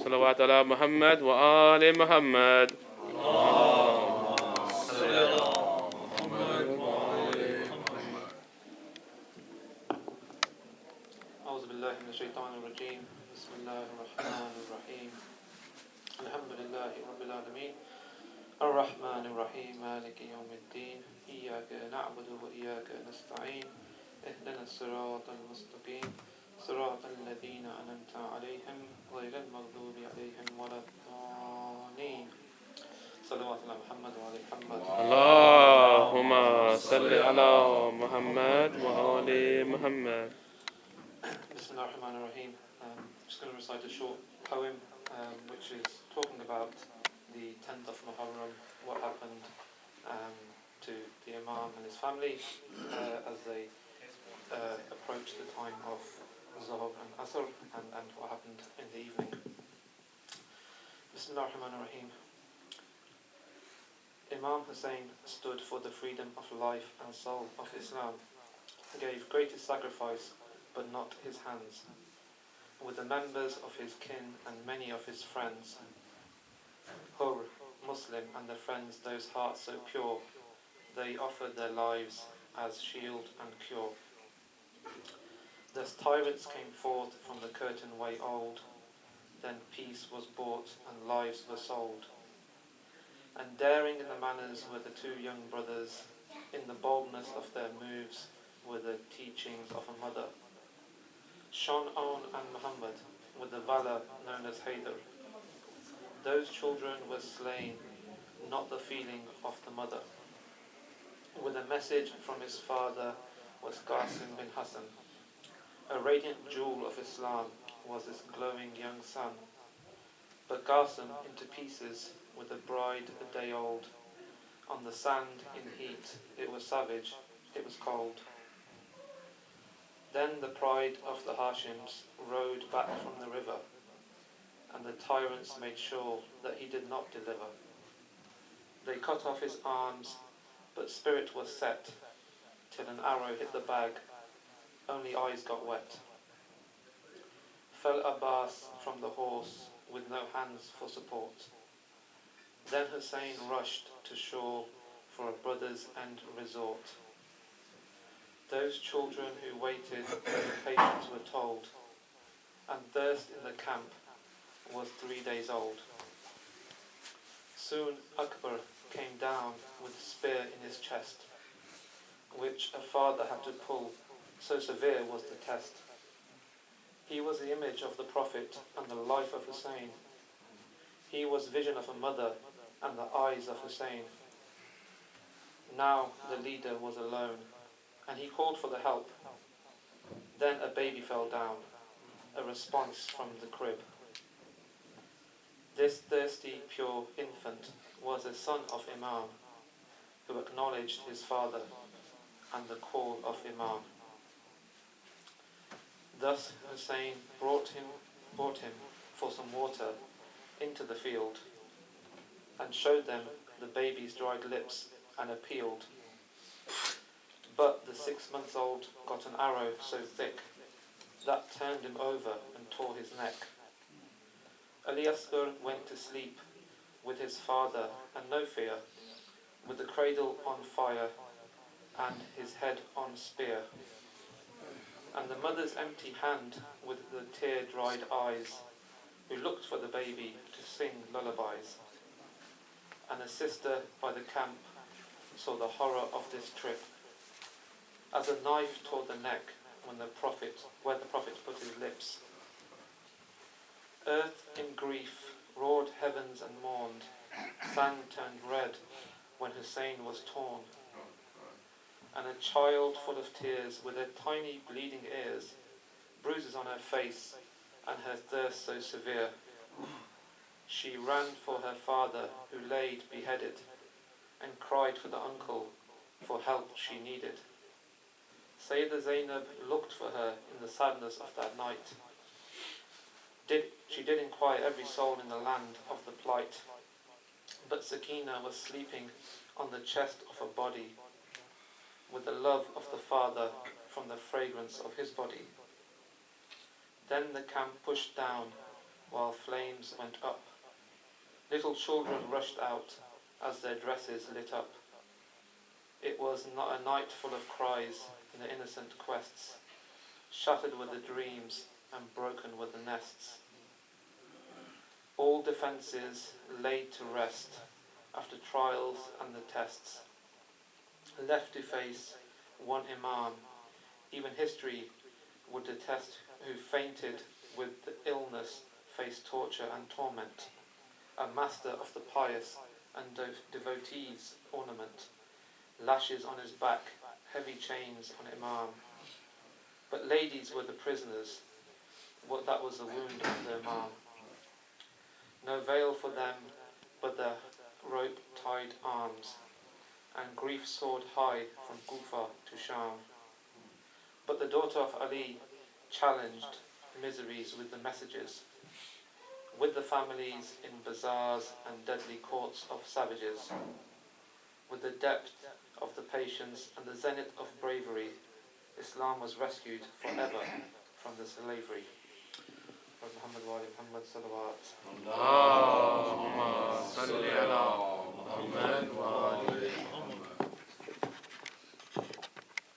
صلوات على محمد وآل محمد. أعوذ بالله من الشيطان الرجيم. بسم الله الرحمن الرحيم. الحمد لله رب العالمين الرحمن الرحيم مالك يوم الدين إياك نعبد وإياك نستعين اهدنا الصراط المستقيم صراط الذين أنعمت عليهم غير المغضوب عليهم ولا الضالين. صلوات على محمد وعلى محمد. اللهم صل على محمد وآل محمد. Bismillah ar-Rahman ar-Rahim. I'm just going to recite a short poem which is talking about the 10th of Muharram, what happened to the Imam and his family as they approached the time of Zohrain and Asr and what happened in the evening. Bismillah ar-Rahman ar-Rahim. Imam Hussein stood for the freedom of life and soul of Islam, gave greatest sacrifice but not his hands, with the members of his kin and many of his friends, Hur, Muslim, and the friends those hearts so pure, they offered their lives as shield and cure. Thus tyrants came forth from the curtain way old, then peace was bought and lives were sold. And daring in the manners were the two young brothers, in the boldness of their moves were the teachings of a mother. Shaun and Muhammad, with the valour known as Haydar. Those children were slain, not the feeling of the mother. With a message from his father was Qasim bin Hassan. A radiant jewel of Islam was his glowing young son. But Qasim into pieces with a bride a day old. On the sand in heat, it was savage, it was cold. Then the pride of the Hashims rode back from the river, and the tyrants made sure that he did not deliver. They cut off his arms, but spirit was set, till an arrow hit the bag, only eyes got wet. Fell Abbas from the horse, with no hands for support. Then Hussein rushed to shore for a brother's end resort. Those children who waited their patience were told, and thirst in the camp was 3 days old. Soon Akbar came down with a spear in his chest, which a father had to pull, so severe was the test. He was the image of the Prophet and the life of Hussein. He was vision of a mother and the eyes of Hussein. Now the leader was alone, and he called for the help. Then a baby fell down, a response from the crib. This thirsty, pure infant was a son of Imam, who acknowledged his father and the call of Imam. Thus Hussein brought him for some water into the field, and showed them the baby's dried lips and appealed. But the 6-month-old got an arrow so thick that turned him over and tore his neck. Ali Asghar went to sleep with his father and no fear, with the cradle on fire and his head on spear, and the mother's empty hand with the tear-dried eyes, who looked for the baby to sing lullabies. And a sister by the camp saw the horror of this trip, as a knife tore the neck where the prophet put his lips. Earth in grief roared heavens and mourned. Sand turned red when Hussein was torn. And a child full of tears with her tiny bleeding ears, bruises on her face and her thirst so severe. She ran for her father who laid beheaded, and cried for the uncle for help she needed. Sayyidah Zainab looked for her in the sadness of that night. She did inquire every soul in the land of the plight, but Sakina was sleeping on the chest of a body, with the love of the father from the fragrance of his body. Then the camp pushed down, while flames went up. Little children rushed out as their dresses lit up. It was not a night full of cries and the innocent quests. Shattered were the dreams and broken were the nests. All defences laid to rest after trials and the tests. Left to face one imam, even history would detest who fainted with the illness, faced torture and torment. A master of the pious and devotees ornament. Lashes on his back, heavy chains on imam. But ladies were the prisoners, what that was the wound of the imam. No veil for them, but the rope-tied arms, and grief soared high from Kufa to Sham. But the daughter of Ali challenged miseries with the messages, with the families in bazaars and deadly courts of savages, with the depth of the patience and the zenith of bravery, Islam was rescued forever from the slavery. Muhammad wa ali Muhammad salawat. اللهم صل على محمد وآل